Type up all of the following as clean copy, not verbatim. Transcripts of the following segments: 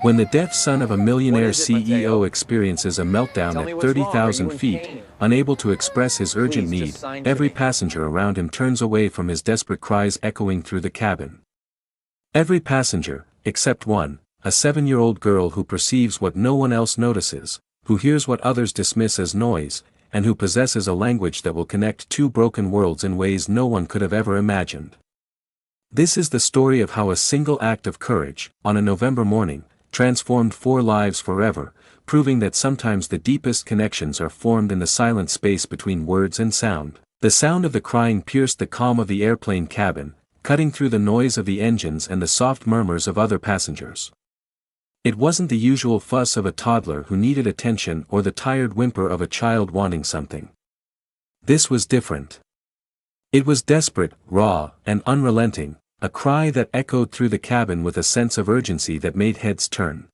When the deaf son of a millionaire CEO experiences a meltdown at 30,000 feet, unable to express his urgent need, every passenger around him turns away from his desperate cries echoing through the cabin. Every passenger, except one, a 7-year-old girl who perceives what no one else notices, who hears what others dismiss as noise, and who possesses a language that will connect two broken worlds in ways no one could have ever imagined. This is the story of how a single act of courage, on a November morning, transformed 4 lives forever, proving that sometimes the deepest connections are formed in the silent space between words and sound. The sound of the crying pierced the calm of the airplane cabin, cutting through the noise of the engines and the soft murmurs of other passengers. It wasn't the usual fuss of a toddler who needed attention or the tired whimper of a child wanting something. This was different. It was desperate, raw, and unrelenting, a cry that echoed through the cabin with a sense of urgency that made heads turn.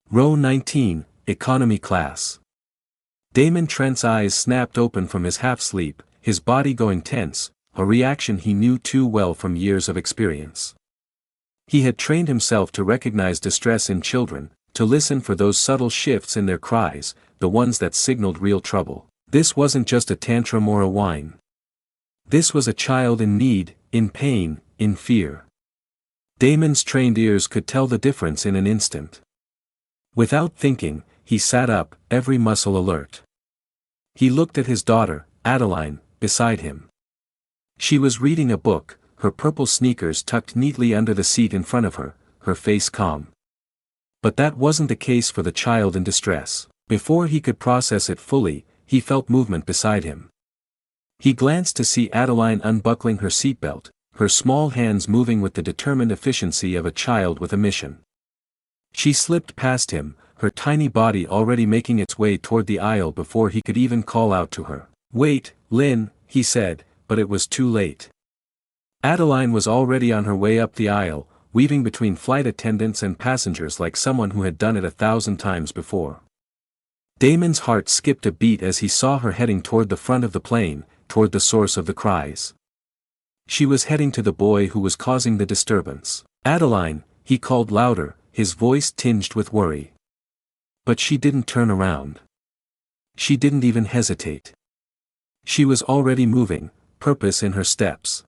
Row 19, Economy Class. Damon Trent's eyes snapped open from his half-sleep, his body going tense, a reaction he knew too well from years of experience. He had trained himself to recognize distress in children, to listen for those subtle shifts in their cries, the ones that signaled real trouble. This wasn't just a tantrum or a whine. This was a child in need, in pain, in fear. Damon's trained ears could tell the difference in an instant. Without thinking, he sat up, every muscle alert. He looked at his daughter, Adeline, beside him. She was reading a book, her purple sneakers tucked neatly under the seat in front of her, her face calm. But that wasn't the case for the child in distress. Before he could process it fully, he felt movement beside him. He glanced to see Adeline unbuckling her seatbelt, her small hands moving with the determined efficiency of a child with a mission. She slipped past him, her tiny body already making its way toward the aisle before he could even call out to her. "Wait, Lynn," he said, but it was too late. Adeline was already on her way up the aisle, weaving between flight attendants and passengers like someone who had done it 1,000 times before. Damon's heart skipped a beat as he saw her heading toward the front of the plane, toward the source of the cries. She was heading to the boy who was causing the disturbance. "Adeline," he called louder, his voice tinged with worry. But she didn't turn around. She didn't even hesitate. She was already moving, purpose in her steps.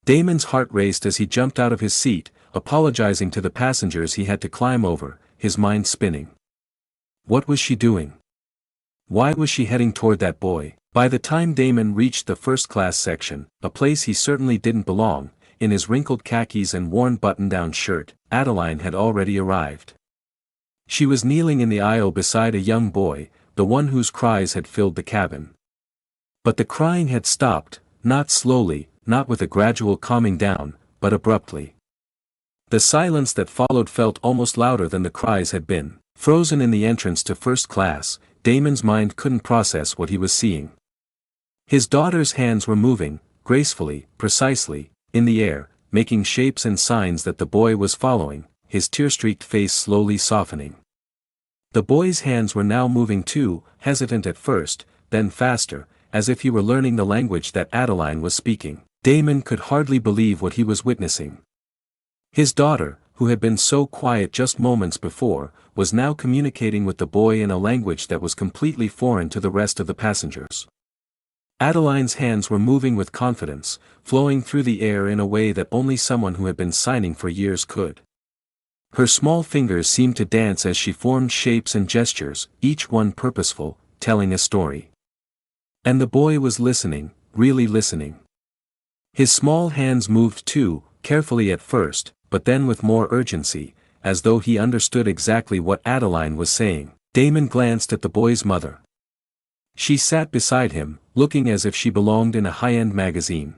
Damon's heart raced as he jumped out of his seat, apologizing to the passengers he had to climb over, his mind spinning. What was she doing? Why was she heading toward that boy? By the time Damon reached the first-class section, a place he certainly didn't belong, in his wrinkled khakis and worn button-down shirt, Adeline had already arrived. She was kneeling in the aisle beside a young boy, the one whose cries had filled the cabin. But the crying had stopped, not slowly, not with a gradual calming down, but abruptly. The silence that followed felt almost louder than the cries had been. Frozen in the entrance to first class, Damon's mind couldn't process what he was seeing. His daughter's hands were moving, gracefully, precisely, in the air, making shapes and signs that the boy was following, his tear-streaked face slowly softening. The boy's hands were now moving too, hesitant at first, then faster, as if he were learning the language that Adeline was speaking. Damon could hardly believe what he was witnessing. His daughter, who had been so quiet just moments before, was now communicating with the boy in a language that was completely foreign to the rest of the passengers. Adeline's hands were moving with confidence, flowing through the air in a way that only someone who had been signing for years could. Her small fingers seemed to dance as she formed shapes and gestures, each one purposeful, telling a story. And the boy was listening, really listening. His small hands moved too, carefully at first, but then with more urgency, as though he understood exactly what Adeline was saying. Damon glanced at the boy's mother. She sat beside him, looking as if she belonged in a high-end magazine.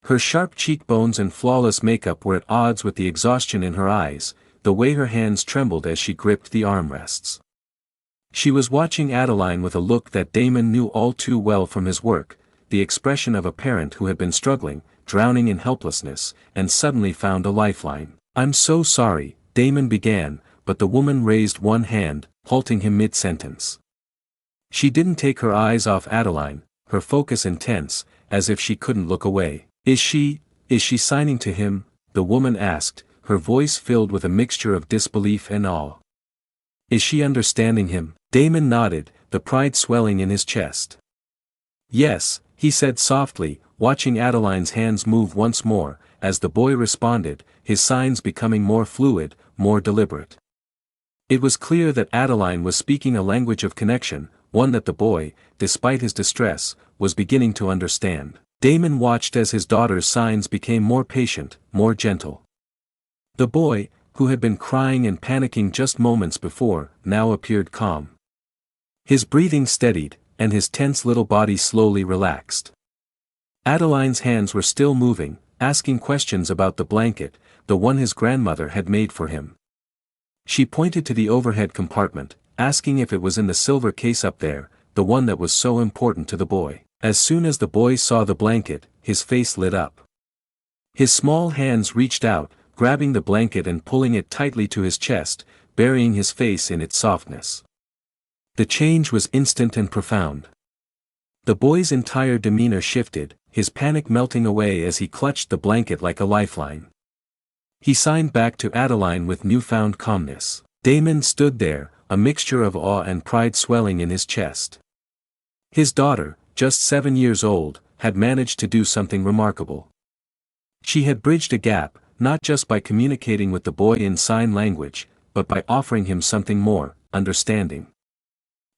Her sharp cheekbones and flawless makeup were at odds with the exhaustion in her eyes, the way her hands trembled as she gripped the armrests. She was watching Adeline with a look that Damon knew all too well from his work, the expression of a parent who had been struggling, drowning in helplessness, and suddenly found a lifeline. "I'm so sorry," Damon began, but the woman raised one hand, halting him mid-sentence. She didn't take her eyes off Adeline, her focus intense, as if she couldn't look away. Is she signing to him?" the woman asked, her voice filled with a mixture of disbelief and awe. Is she understanding him? Damon nodded, the pride swelling in his chest. Yes, he said softly, watching Adeline's hands move once more, as the boy responded, his signs becoming more fluid, more deliberate. It was clear that Adeline was speaking a language of connection, one that the boy, despite his distress, was beginning to understand. Damon watched as his daughter's signs became more patient, more gentle. The boy, who had been crying and panicking just moments before, now appeared calm. His breathing steadied, and his tense little body slowly relaxed. Adeline's hands were still moving, asking questions about the blanket, the one his grandmother had made for him. She pointed to the overhead compartment, asking if it was in the silver case up there, the one that was so important to the boy. As soon as the boy saw the blanket, his face lit up. His small hands reached out, grabbing the blanket and pulling it tightly to his chest, burying his face in its softness. The change was instant and profound. The boy's entire demeanor shifted, his panic melting away as he clutched the blanket like a lifeline. He signed back to Adeline with newfound calmness. Damon stood there, a mixture of awe and pride swelling in his chest. His daughter, just 7 years old, had managed to do something remarkable. She had bridged a gap, not just by communicating with the boy in sign language, but by offering him something more, understanding.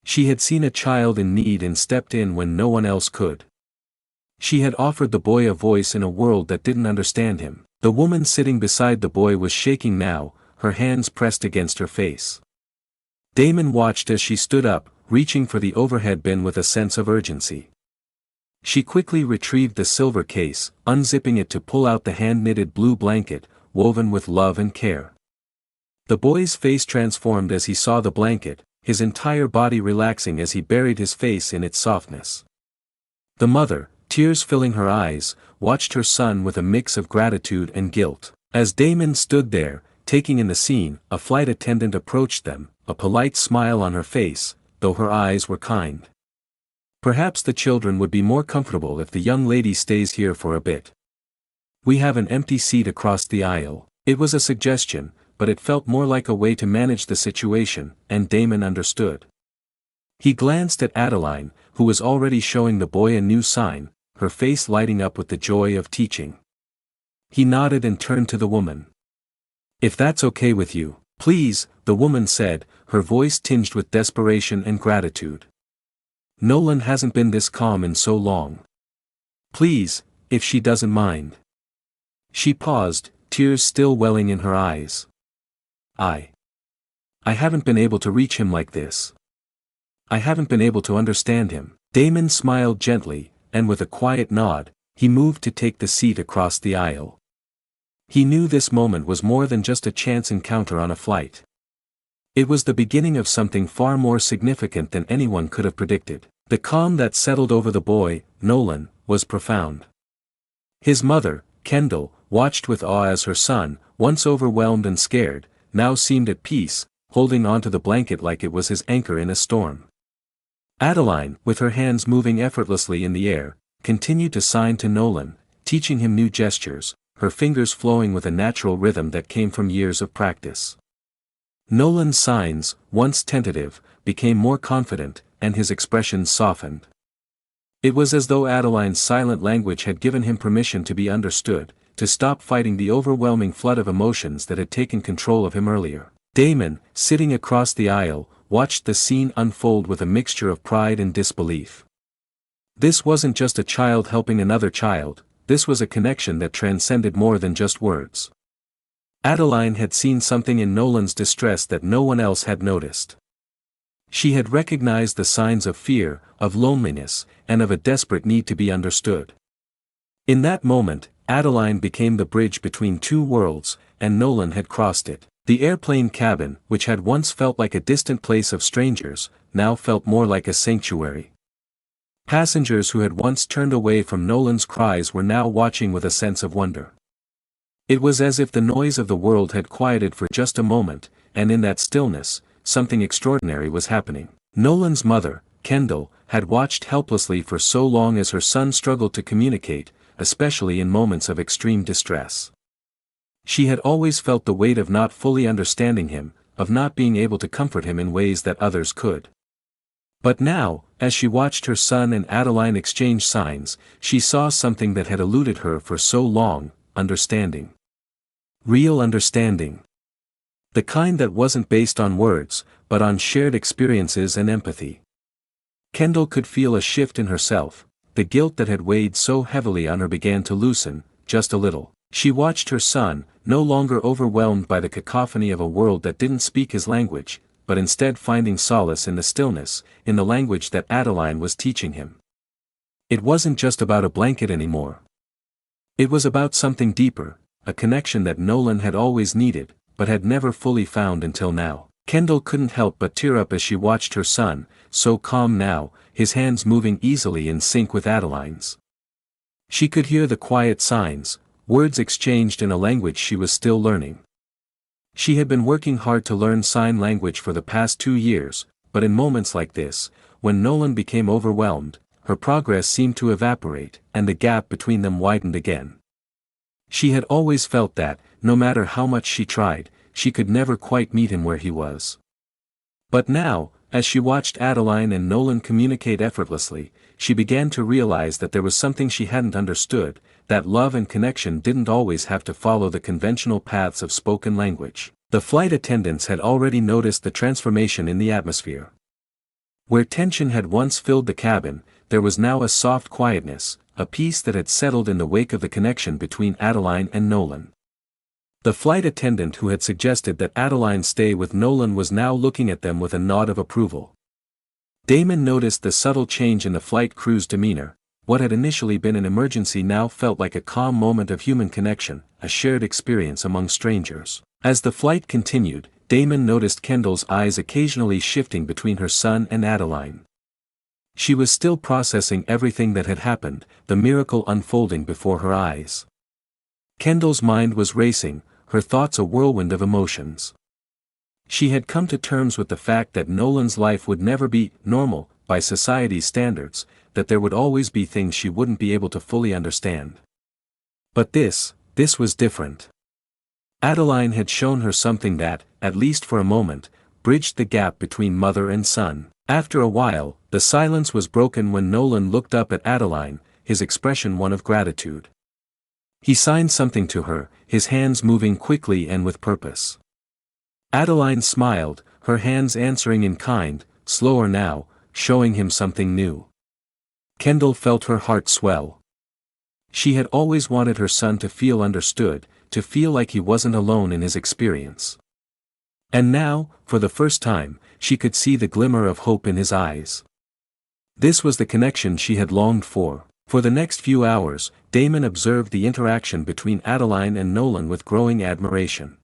She had seen a child in need and stepped in when no one else could. She had offered the boy a voice in a world that didn't understand him. The woman sitting beside the boy was shaking now, her hands pressed against her face. Damon watched as she stood up, reaching for the overhead bin with a sense of urgency. She quickly retrieved the silver case, unzipping it to pull out the hand-knitted blue blanket, woven with love and care. The boy's face transformed as he saw the blanket, his entire body relaxing as he buried his face in its softness. The mother, tears filling her eyes, watched her son with a mix of gratitude and guilt. As Damon stood there, taking in the scene, a flight attendant approached them, a polite smile on her face, though her eyes were kind. Perhaps the children would be more comfortable if the young lady stays here for a bit. We have an empty seat across the aisle. It was a suggestion, but it felt more like a way to manage the situation, and Damon understood. He glanced at Adeline, who was already showing the boy a new sign, her face lighting up with the joy of teaching. He nodded and turned to the woman. If that's okay with you, please, the woman said, her voice tinged with desperation and gratitude. Nolan hasn't been this calm in so long. Please, if she doesn't mind. She paused, tears still welling in her eyes. I haven't been able to reach him like this. I haven't been able to understand him. Damon smiled gently, and with a quiet nod, he moved to take the seat across the aisle. He knew this moment was more than just a chance encounter on a flight. It was the beginning of something far more significant than anyone could have predicted. The calm that settled over the boy, Nolan, was profound. His mother, Kendall, watched with awe as her son, once overwhelmed and scared, now seemed at peace, holding onto the blanket like it was his anchor in a storm. Adeline, with her hands moving effortlessly in the air, continued to sign to Nolan, teaching him new gestures, her fingers flowing with a natural rhythm that came from years of practice. Nolan's signs, once tentative, became more confident, and his expressions softened. It was as though Adeline's silent language had given him permission to be understood, to stop fighting the overwhelming flood of emotions that had taken control of him earlier. Damon, sitting across the aisle, watched the scene unfold with a mixture of pride and disbelief. This wasn't just a child helping another child, this was a connection that transcended more than just words. Adeline had seen something in Nolan's distress that no one else had noticed. She had recognized the signs of fear, of loneliness, and of a desperate need to be understood. In that moment, Adeline became the bridge between two worlds, and Nolan had crossed it. The airplane cabin, which had once felt like a distant place of strangers, now felt more like a sanctuary. Passengers who had once turned away from Nolan's cries were now watching with a sense of wonder. It was as if the noise of the world had quieted for just a moment, and in that stillness, something extraordinary was happening. Nolan's mother, Kendall, had watched helplessly for so long as her son struggled to communicate, especially in moments of extreme distress. She had always felt the weight of not fully understanding him, of not being able to comfort him in ways that others could. But now, as she watched her son and Adeline exchange signs, she saw something that had eluded her for so long: understanding. Real understanding. The kind that wasn't based on words, but on shared experiences and empathy. Kendall could feel a shift in herself. The guilt that had weighed so heavily on her began to loosen, just a little. She watched her son, no longer overwhelmed by the cacophony of a world that didn't speak his language, but instead finding solace in the stillness, in the language that Adeline was teaching him. It wasn't just about a blanket anymore. It was about something deeper, a connection that Nolan had always needed, but had never fully found until now. Kendall couldn't help but tear up as she watched her son, so calm now, his hands moving easily in sync with Adeline's. She could hear the quiet signs, words exchanged in a language she was still learning. She had been working hard to learn sign language for the past 2 years, but in moments like this, when Nolan became overwhelmed, her progress seemed to evaporate, and the gap between them widened again. She had always felt that, no matter how much she tried, she could never quite meet him where he was. But now, as she watched Adeline and Nolan communicate effortlessly, she began to realize that there was something she hadn't understood, that love and connection didn't always have to follow the conventional paths of spoken language. The flight attendants had already noticed the transformation in the atmosphere. Where tension had once filled the cabin, there was now a soft quietness, a peace that had settled in the wake of the connection between Adeline and Nolan. The flight attendant who had suggested that Adeline stay with Nolan was now looking at them with a nod of approval. Damon noticed the subtle change in the flight crew's demeanor. What had initially been an emergency now felt like a calm moment of human connection, a shared experience among strangers. As the flight continued, Damon noticed Kendall's eyes occasionally shifting between her son and Adeline. She was still processing everything that had happened, the miracle unfolding before her eyes. Kendall's mind was racing, her thoughts a whirlwind of emotions. She had come to terms with the fact that Nolan's life would never be normal, by society's standards, that there would always be things she wouldn't be able to fully understand. But this was different. Adeline had shown her something that, at least for a moment, bridged the gap between mother and son. After a while, the silence was broken when Nolan looked up at Adeline, his expression one of gratitude. He signed something to her, his hands moving quickly and with purpose. Adeline smiled, her hands answering in kind, slower now, showing him something new. Kendall felt her heart swell. She had always wanted her son to feel understood, to feel like he wasn't alone in his experience. And now, for the first time, she could see the glimmer of hope in his eyes. This was the connection she had longed for. For the next few hours, Damon observed the interaction between Adeline and Nolan with growing admiration.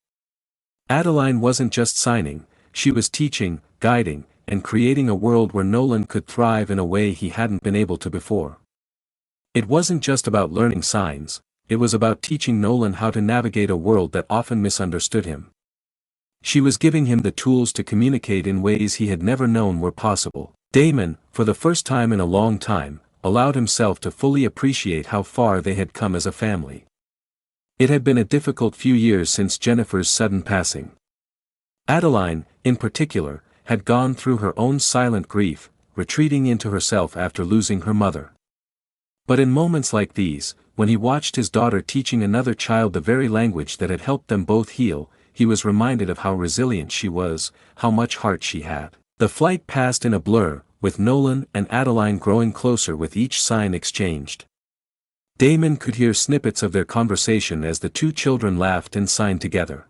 Adeline wasn't just signing, she was teaching, guiding, and creating a world where Nolan could thrive in a way he hadn't been able to before. It wasn't just about learning signs, it was about teaching Nolan how to navigate a world that often misunderstood him. She was giving him the tools to communicate in ways he had never known were possible. Damon, for the first time in a long time, allowed himself to fully appreciate how far they had come as a family. It had been a difficult few years since Jennifer's sudden passing. Adeline, in particular, had gone through her own silent grief, retreating into herself after losing her mother. But in moments like these, when he watched his daughter teaching another child the very language that had helped them both heal, he was reminded of how resilient she was, how much heart she had. The flight passed in a blur, with Nolan and Adeline growing closer with each sign exchanged. Damon could hear snippets of their conversation as the two children laughed and signed together.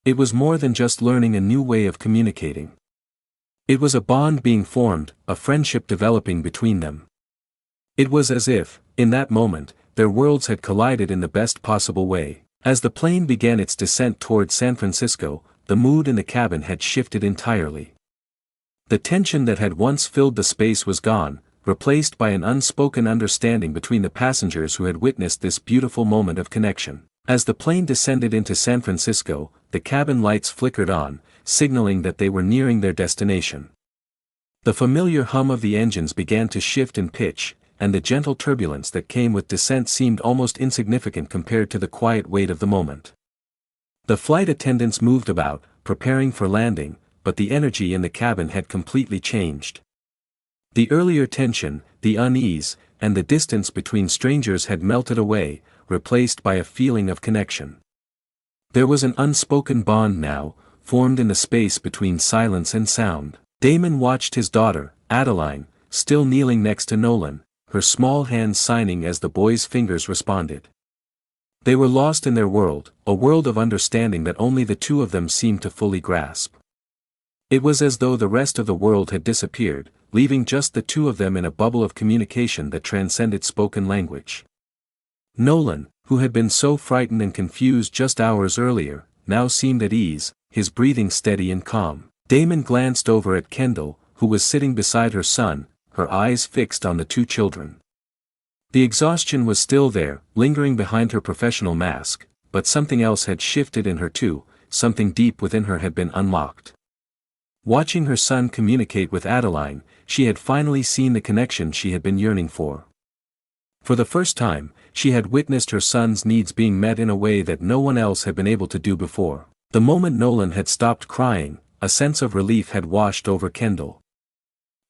It was more than just learning a new way of communicating. It was a bond being formed, a friendship developing between them. It was as if, in that moment, their worlds had collided in the best possible way. As the plane began its descent toward San Francisco, the mood in the cabin had shifted entirely. The tension that had once filled the space was gone, replaced by an unspoken understanding between the passengers who had witnessed this beautiful moment of connection. As the plane descended into San Francisco, the cabin lights flickered on, signaling that they were nearing their destination. The familiar hum of the engines began to shift in pitch, and the gentle turbulence that came with descent seemed almost insignificant compared to the quiet weight of the moment. The flight attendants moved about, preparing for landing, but the energy in the cabin had completely changed. The earlier tension, the unease, and the distance between strangers had melted away, replaced by a feeling of connection. There was an unspoken bond now, formed in the space between silence and sound. Damon watched his daughter, Adeline, still kneeling next to Nolan, her small hands signing as the boy's fingers responded. They were lost in their world, a world of understanding that only the two of them seemed to fully grasp. It was as though the rest of the world had disappeared, leaving just the two of them in a bubble of communication that transcended spoken language. Nolan, who had been so frightened and confused just hours earlier, now seemed at ease, his breathing steady and calm. Damon glanced over at Kendall, who was sitting beside her son, her eyes fixed on the two children. The exhaustion was still there, lingering behind her professional mask, but something else had shifted in her too, something deep within her had been unlocked. Watching her son communicate with Adeline, she had finally seen the connection she had been yearning for. For the first time, she had witnessed her son's needs being met in a way that no one else had been able to do before. The moment Nolan had stopped crying, a sense of relief had washed over Kendall.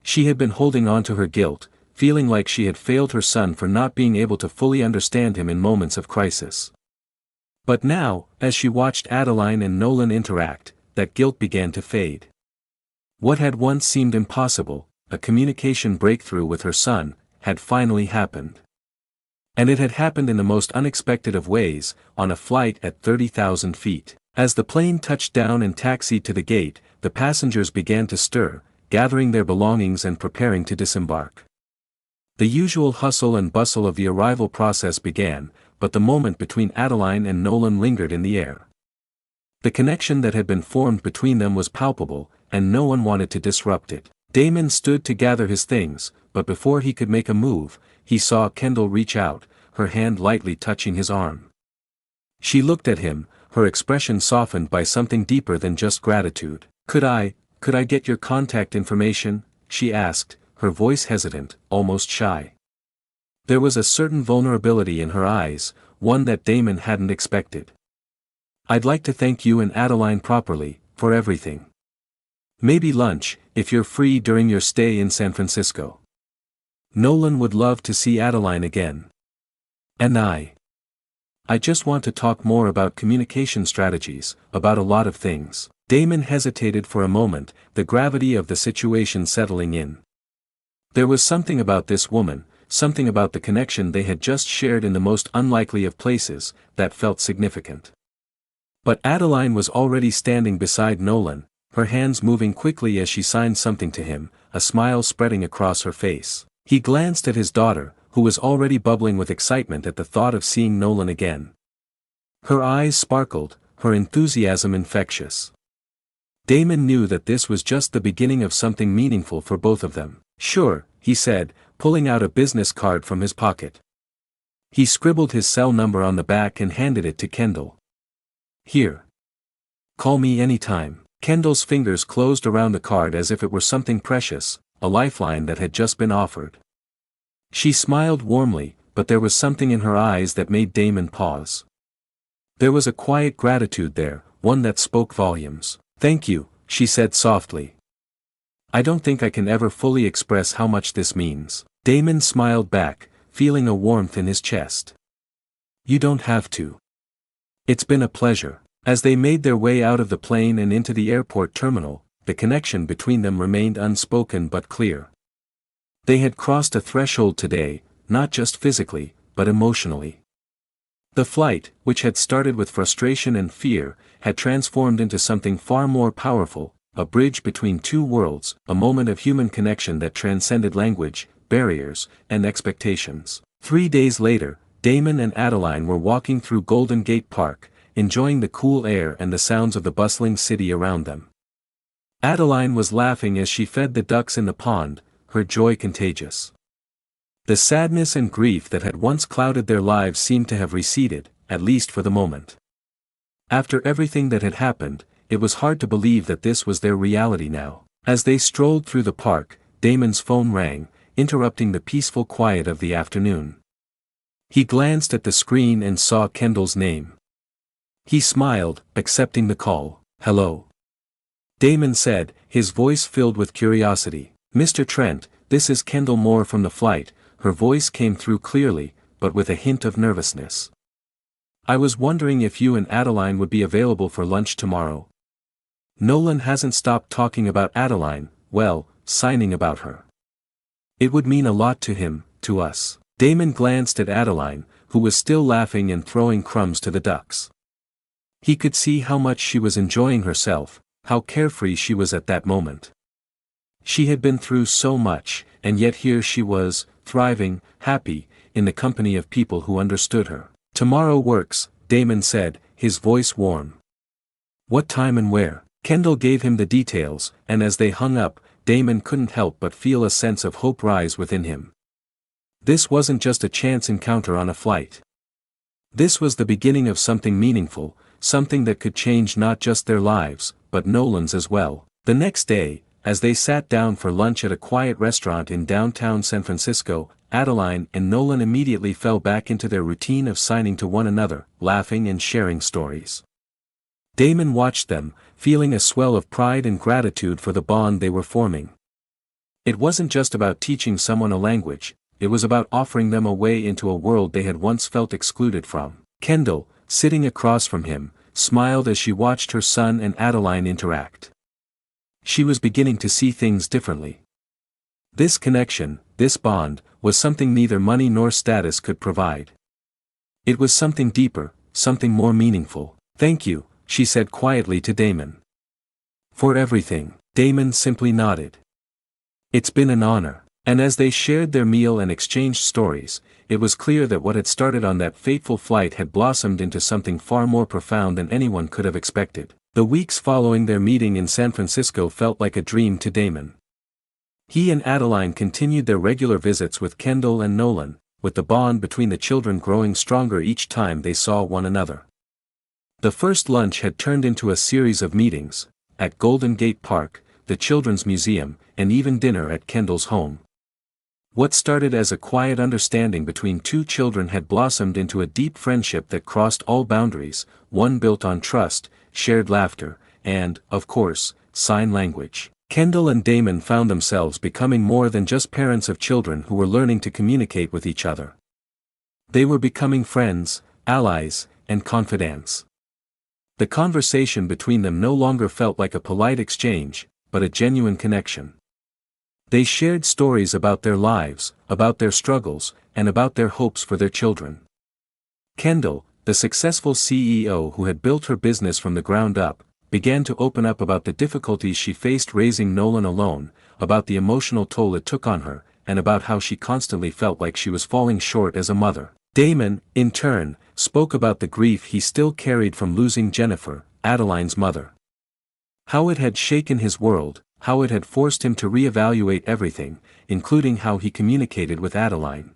She had been holding on to her guilt, feeling like she had failed her son for not being able to fully understand him in moments of crisis. But now, as she watched Adeline and Nolan interact, that guilt began to fade. What had once seemed impossible, a communication breakthrough with her son, had finally happened. And it had happened in the most unexpected of ways, on a flight at 30,000 feet. As the plane touched down and taxied to the gate, the passengers began to stir, gathering their belongings and preparing to disembark. The usual hustle and bustle of the arrival process began, but the moment between Adeline and Nolan lingered in the air. The connection that had been formed between them was palpable, and no one wanted to disrupt it. Damon stood to gather his things, but before he could make a move, he saw Kendall reach out, her hand lightly touching his arm. She looked at him, her expression softened by something deeper than just gratitude. Could I get your contact information?" she asked, her voice hesitant, almost shy. There was a certain vulnerability in her eyes, one that Damon hadn't expected. "I'd like to thank you and Adeline properly, for everything. Maybe lunch, if you're free during your stay in San Francisco. Nolan would love to see Adeline again. And I just want to talk more about communication strategies, about a lot of things." Damon hesitated for a moment, the gravity of the situation settling in. There was something about this woman, something about the connection they had just shared in the most unlikely of places, that felt significant. But Adeline was already standing beside Nolan, her hands moving quickly as she signed something to him, a smile spreading across her face. He glanced at his daughter, who was already bubbling with excitement at the thought of seeing Nolan again. Her eyes sparkled, her enthusiasm infectious. Damon knew that this was just the beginning of something meaningful for both of them. "Sure," he said, pulling out a business card from his pocket. He scribbled his cell number on the back and handed it to Kendall. "Here. Call me anytime." Kendall's fingers closed around the card as if it were something precious, a lifeline that had just been offered. She smiled warmly, but there was something in her eyes that made Damon pause. There was a quiet gratitude there, one that spoke volumes. "Thank you," she said softly. "I don't think I can ever fully express how much this means." Damon smiled back, feeling a warmth in his chest. "You don't have to. It's been a pleasure." As they made their way out of the plane and into the airport terminal, the connection between them remained unspoken but clear. They had crossed a threshold today, not just physically, but emotionally. The flight, which had started with frustration and fear, had transformed into something far more powerful, a bridge between two worlds, a moment of human connection that transcended language, barriers, and expectations. 3 days later, Damon and Adeline were walking through Golden Gate Park, enjoying the cool air and the sounds of the bustling city around them. Adeline was laughing as she fed the ducks in the pond, her joy contagious. The sadness and grief that had once clouded their lives seemed to have receded, at least for the moment. After everything that had happened, it was hard to believe that this was their reality now. As they strolled through the park, Damon's phone rang, interrupting the peaceful quiet of the afternoon. He glanced at the screen and saw Kendall's name. He smiled, accepting the call. "Hello," Damon said, his voice filled with curiosity. "Mr. Trent, this is Kendall Moore from the flight." Her voice came through clearly, but with a hint of nervousness. "I was wondering if you and Adeline would be available for lunch tomorrow." Nolan hasn't stopped talking about Adeline, well, signing about her. It would mean a lot to him, to us. Damon glanced at Adeline, who was still laughing and throwing crumbs to the ducks. He could see how much she was enjoying herself, how carefree she was at that moment. She had been through so much, and yet here she was, thriving, happy, in the company of people who understood her. "Tomorrow works," Damon said, his voice warm. "What time and where?" Kendall gave him the details, and as they hung up, Damon couldn't help but feel a sense of hope rise within him. This wasn't just a chance encounter on a flight. This was the beginning of something meaningful, something that could change not just their lives, but Nolan's as well. The next day, as they sat down for lunch at a quiet restaurant in downtown San Francisco, Adeline and Nolan immediately fell back into their routine of signing to one another, laughing and sharing stories. Damon watched them, feeling a swell of pride and gratitude for the bond they were forming. It wasn't just about teaching someone a language, it was about offering them a way into a world they had once felt excluded from. Kendall, sitting across from him, smiled as she watched her son and Adeline interact. She was beginning to see things differently. This connection, this bond, was something neither money nor status could provide. It was something deeper, something more meaningful. "Thank you," she said quietly to Damon. "For everything." Damon simply nodded. "It's been an honor." And as they shared their meal and exchanged stories, it was clear that what had started on that fateful flight had blossomed into something far more profound than anyone could have expected. The weeks following their meeting in San Francisco felt like a dream to Damon. He and Adeline continued their regular visits with Kendall and Nolan, with the bond between the children growing stronger each time they saw one another. The first lunch had turned into a series of meetings, at Golden Gate Park, the Children's Museum, and even dinner at Kendall's home. What started as a quiet understanding between two children had blossomed into a deep friendship that crossed all boundaries, one built on trust, shared laughter, and, of course, sign language. Kendall and Damon found themselves becoming more than just parents of children who were learning to communicate with each other. They were becoming friends, allies, and confidants. The conversation between them no longer felt like a polite exchange, but a genuine connection. They shared stories about their lives, about their struggles, and about their hopes for their children. Kendall, the successful CEO who had built her business from the ground up, began to open up about the difficulties she faced raising Nolan alone, about the emotional toll it took on her, and about how she constantly felt like she was falling short as a mother. Damon, in turn, spoke about the grief he still carried from losing Jennifer, Adeline's mother. How it had shaken his world, how it had forced him to reevaluate everything, including how he communicated with Adeline.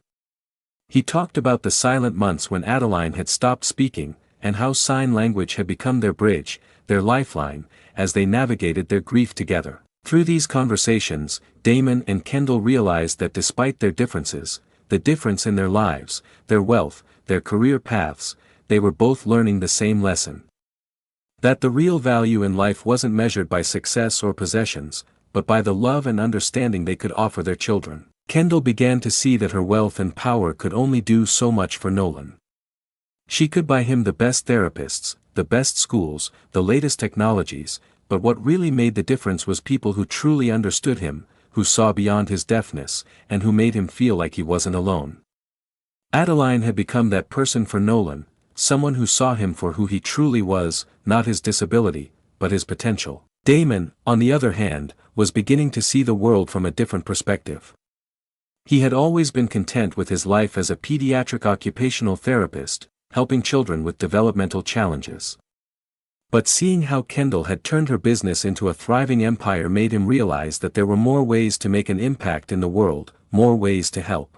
He talked about the silent months when Adeline had stopped speaking, and how sign language had become their bridge, their lifeline, as they navigated their grief together. Through these conversations, Damon and Kendall realized that despite their differences, the difference in their lives, their wealth, their career paths, they were both learning the same lesson. That the real value in life wasn't measured by success or possessions, but by the love and understanding they could offer their children. Kendall began to see that her wealth and power could only do so much for Nolan. She could buy him the best therapists, the best schools, the latest technologies, but what really made the difference was people who truly understood him, who saw beyond his deafness, and who made him feel like he wasn't alone. Adeline had become that person for Nolan, someone who saw him for who he truly was, not his disability, but his potential. Damon, on the other hand, was beginning to see the world from a different perspective. He had always been content with his life as a pediatric occupational therapist, helping children with developmental challenges. But seeing how Kendall had turned her business into a thriving empire made him realize that there were more ways to make an impact in the world, more ways to help.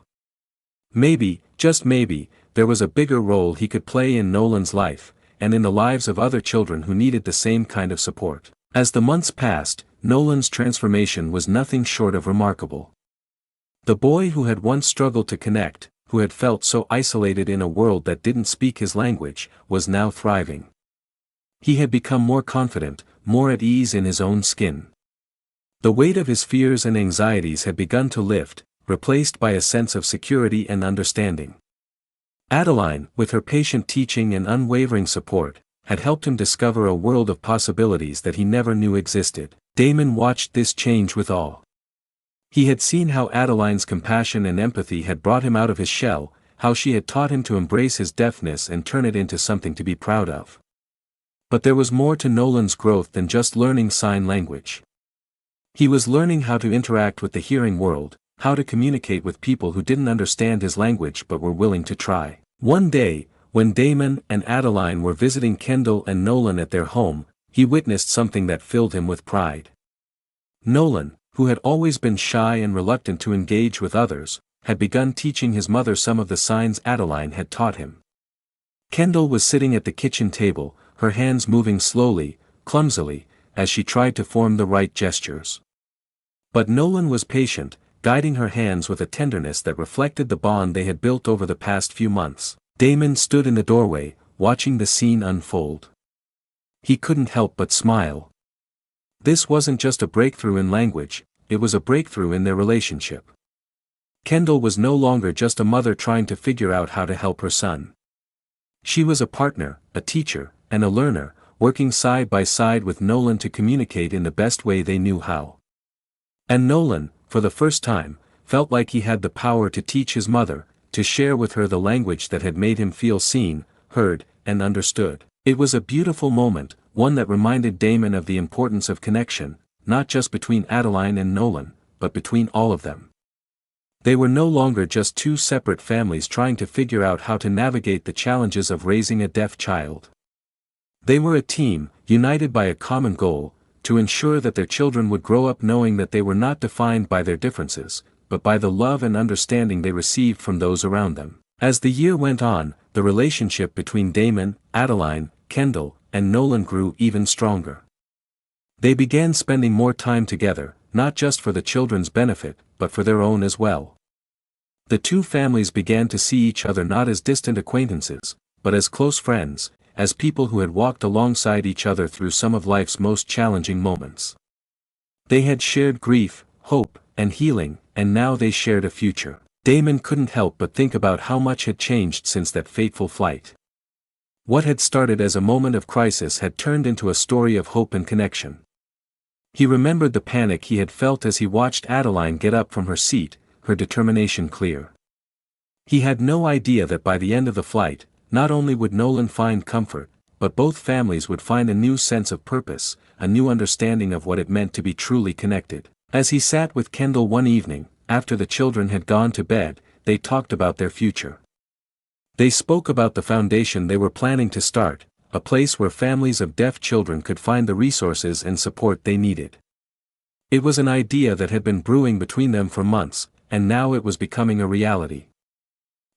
Maybe, just maybe, there was a bigger role he could play in Nolan's life, and in the lives of other children who needed the same kind of support. As the months passed, Nolan's transformation was nothing short of remarkable. The boy who had once struggled to connect, who had felt so isolated in a world that didn't speak his language, was now thriving. He had become more confident, more at ease in his own skin. The weight of his fears and anxieties had begun to lift, replaced by a sense of security and understanding. Adeline, with her patient teaching and unwavering support, had helped him discover a world of possibilities that he never knew existed. Damon watched this change with awe. He had seen how Adeline's compassion and empathy had brought him out of his shell, how she had taught him to embrace his deafness and turn it into something to be proud of. But there was more to Nolan's growth than just learning sign language. He was learning how to interact with the hearing world, how to communicate with people who didn't understand his language but were willing to try. One day, when Damon and Adeline were visiting Kendall and Nolan at their home, he witnessed something that filled him with pride. Nolan, who had always been shy and reluctant to engage with others, had begun teaching his mother some of the signs Adeline had taught him. Kendall was sitting at the kitchen table, her hands moving slowly, clumsily, as she tried to form the right gestures. But Nolan was patient, guiding her hands with a tenderness that reflected the bond they had built over the past few months. Damon stood in the doorway, watching the scene unfold. He couldn't help but smile. This wasn't just a breakthrough in language, it was a breakthrough in their relationship. Kendall was no longer just a mother trying to figure out how to help her son. She was a partner, a teacher, and a learner, working side by side with Nolan to communicate in the best way they knew how. And Nolan, for the first time, felt like he had the power to teach his mother, to share with her the language that had made him feel seen, heard, and understood. It was a beautiful moment, one that reminded Damon of the importance of connection, not just between Adeline and Nolan, but between all of them. They were no longer just two separate families trying to figure out how to navigate the challenges of raising a deaf child. They were a team, united by a common goal, to ensure that their children would grow up knowing that they were not defined by their differences, but by the love and understanding they received from those around them. As the year went on, the relationship between Damon, Adeline, Kendall, and Nolan grew even stronger. They began spending more time together, not just for the children's benefit, but for their own as well. The two families began to see each other not as distant acquaintances, but as close friends, as people who had walked alongside each other through some of life's most challenging moments. They had shared grief, hope, and healing, and now they shared a future. Damon couldn't help but think about how much had changed since that fateful flight. What had started as a moment of crisis had turned into a story of hope and connection. He remembered the panic he had felt as he watched Adeline get up from her seat, her determination clear. He had no idea that by the end of the flight, not only would Nolan find comfort, but both families would find a new sense of purpose, a new understanding of what it meant to be truly connected. As he sat with Kendall one evening, after the children had gone to bed, they talked about their future. They spoke about the foundation they were planning to start, a place where families of deaf children could find the resources and support they needed. It was an idea that had been brewing between them for months, and now it was becoming a reality.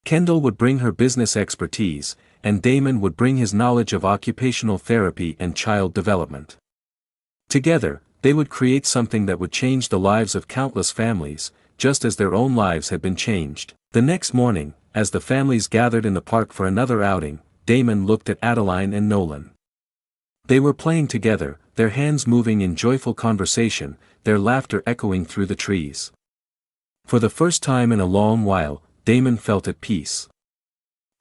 Kendall would bring her business expertise, and Damon would bring his knowledge of occupational therapy and child development. Together, they would create something that would change the lives of countless families, just as their own lives had been changed. The next morning, as the families gathered in the park for another outing, Damon looked at Adeline and Nolan. They were playing together, their hands moving in joyful conversation, their laughter echoing through the trees. For the first time in a long while, Damon felt at peace.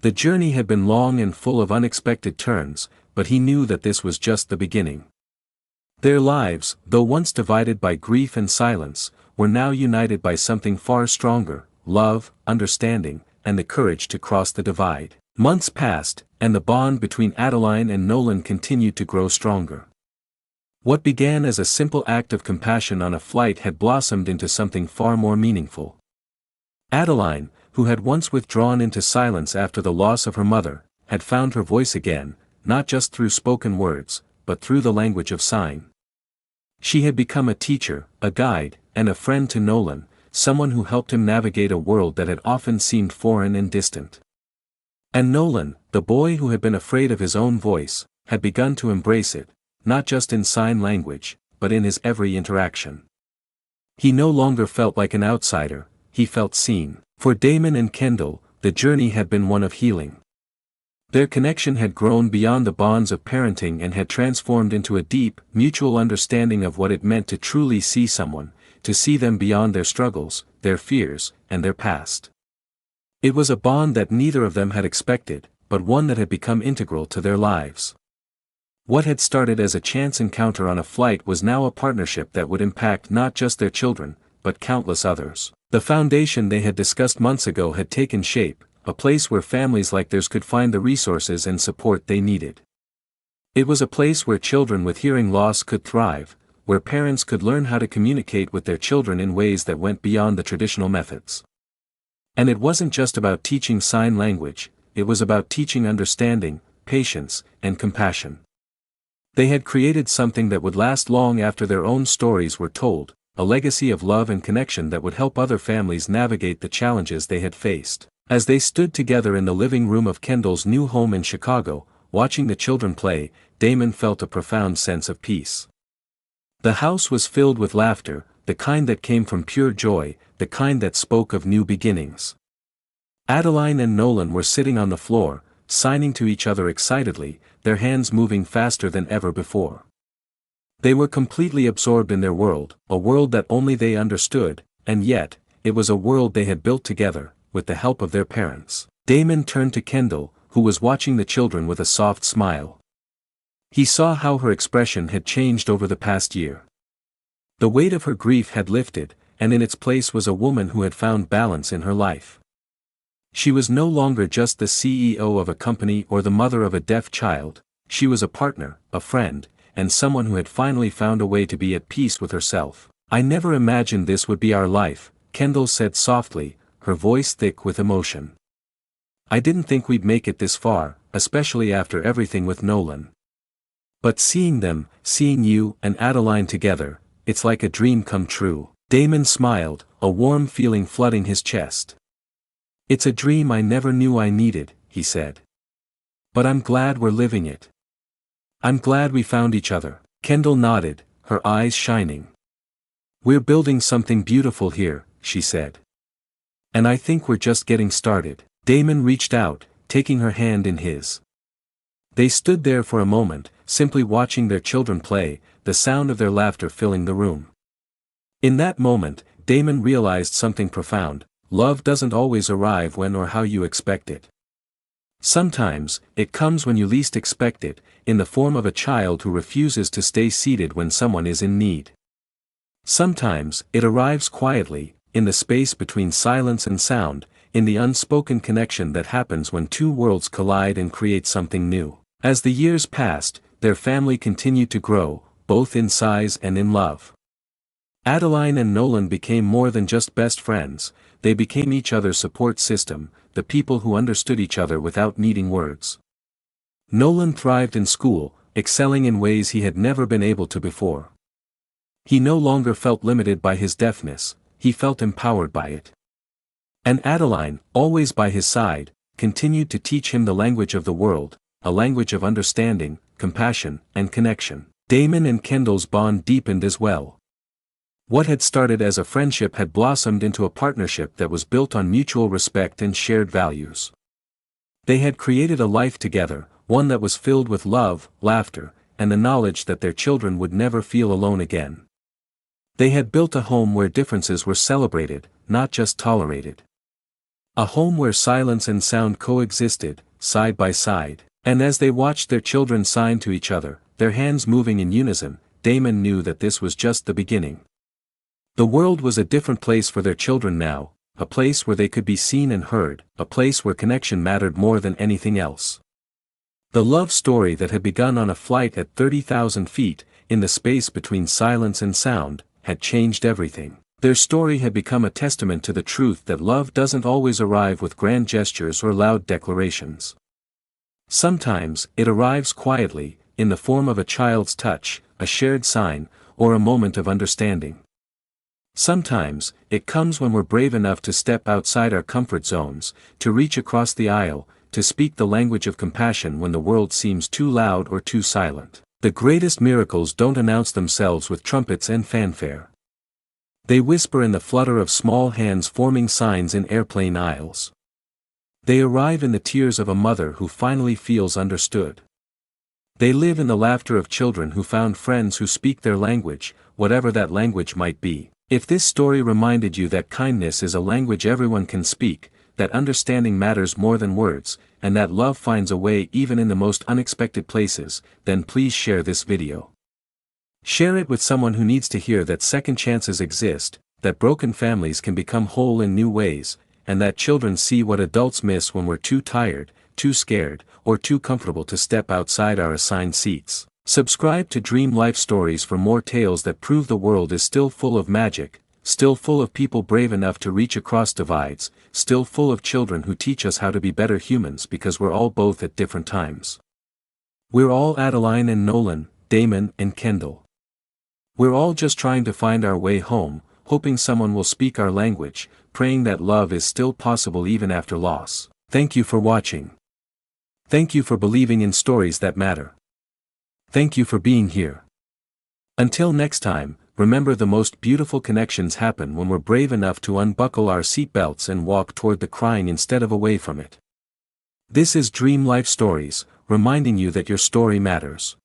The journey had been long and full of unexpected turns, but he knew that this was just the beginning. Their lives, though once divided by grief and silence, were now united by something far stronger: love, understanding, and the courage to cross the divide. Months passed, and the bond between Adeline and Nolan continued to grow stronger. What began as a simple act of compassion on a flight had blossomed into something far more meaningful. Adeline, who had once withdrawn into silence after the loss of her mother, had found her voice again, not just through spoken words, but through the language of sign. She had become a teacher, a guide, and a friend to Nolan, someone who helped him navigate a world that had often seemed foreign and distant. And Nolan, the boy who had been afraid of his own voice, had begun to embrace it, not just in sign language, but in his every interaction. He no longer felt like an outsider, he felt seen. For Damon and Kendall, the journey had been one of healing. Their connection had grown beyond the bonds of parenting and had transformed into a deep, mutual understanding of what it meant to truly see someone, to see them beyond their struggles, their fears, and their past. It was a bond that neither of them had expected, but one that had become integral to their lives. What had started as a chance encounter on a flight was now a partnership that would impact not just their children, but countless others. The foundation they had discussed months ago had taken shape, a place where families like theirs could find the resources and support they needed. It was a place where children with hearing loss could thrive, where parents could learn how to communicate with their children in ways that went beyond the traditional methods. And it wasn't just about teaching sign language, it was about teaching understanding, patience, and compassion. They had created something that would last long after their own stories were told, a legacy of love and connection that would help other families navigate the challenges they had faced. As they stood together in the living room of Kendall's new home in Chicago, watching the children play, Damon felt a profound sense of peace. The house was filled with laughter, the kind that came from pure joy, the kind that spoke of new beginnings. Adeline and Nolan were sitting on the floor, signing to each other excitedly, their hands moving faster than ever before. They were completely absorbed in their world, a world that only they understood, and yet, it was a world they had built together, with the help of their parents. Damon turned to Kendall, who was watching the children with a soft smile. He saw how her expression had changed over the past year. The weight of her grief had lifted, and in its place was a woman who had found balance in her life. She was no longer just the CEO of a company or the mother of a deaf child, she was a partner, a friend, and someone who had finally found a way to be at peace with herself. "I never imagined this would be our life," Kendall said softly, her voice thick with emotion. "I didn't think we'd make it this far, especially after everything with Nolan. But seeing them, seeing you and Adeline together, it's like a dream come true." Damon smiled, a warm feeling flooding his chest. "It's a dream I never knew I needed," he said. "But I'm glad we're living it. I'm glad we found each other." Kendall nodded, her eyes shining. "We're building something beautiful here," she said. "And I think we're just getting started." Damon reached out, taking her hand in his. They stood there for a moment, simply watching their children play, the sound of their laughter filling the room. In that moment, Damon realized something profound: love doesn't always arrive when or how you expect it. Sometimes, it comes when you least expect it, in the form of a child who refuses to stay seated when someone is in need. Sometimes, it arrives quietly, in the space between silence and sound, in the unspoken connection that happens when two worlds collide and create something new. As the years passed, their family continued to grow, both in size and in love. Adeline and Nolan became more than just best friends, they became each other's support system, the people who understood each other without needing words. Nolan thrived in school, excelling in ways he had never been able to before. He no longer felt limited by his deafness, he felt empowered by it. And Adeline, always by his side, continued to teach him the language of the world, a language of understanding, compassion, and connection. Damon and Kendall's bond deepened as well. What had started as a friendship had blossomed into a partnership that was built on mutual respect and shared values. They had created a life together, one that was filled with love, laughter, and the knowledge that their children would never feel alone again. They had built a home where differences were celebrated, not just tolerated. A home where silence and sound coexisted, side by side. And as they watched their children sign to each other, their hands moving in unison, Damon knew that this was just the beginning. The world was a different place for their children now, a place where they could be seen and heard, a place where connection mattered more than anything else. The love story that had begun on a flight at 30,000 feet, in the space between silence and sound, had changed everything. Their story had become a testament to the truth that love doesn't always arrive with grand gestures or loud declarations. Sometimes, it arrives quietly, in the form of a child's touch, a shared sign, or a moment of understanding. Sometimes, it comes when we're brave enough to step outside our comfort zones, to reach across the aisle, to speak the language of compassion when the world seems too loud or too silent. The greatest miracles don't announce themselves with trumpets and fanfare. They whisper in the flutter of small hands forming signs in airplane aisles. They arrive in the tears of a mother who finally feels understood. They live in the laughter of children who found friends who speak their language, whatever that language might be. If this story reminded you that kindness is a language everyone can speak, that understanding matters more than words, and that love finds a way even in the most unexpected places, then please share this video. Share it with someone who needs to hear that second chances exist, that broken families can become whole in new ways, and that children see what adults miss when we're too tired, too scared, or too comfortable to step outside our assigned seats. Subscribe to Dream Life Stories for more tales that prove the world is still full of magic, still full of people brave enough to reach across divides, still full of children who teach us how to be better humans because we're all both at different times. We're all Adeline and Nolan, Damon and Kendall. We're all just trying to find our way home, hoping someone will speak our language, praying that love is still possible even after loss. Thank you for watching. Thank you for believing in stories that matter. Thank you for being here. Until next time, remember the most beautiful connections happen when we're brave enough to unbuckle our seatbelts and walk toward the crying instead of away from it. This is Dream Life Stories, reminding you that your story matters.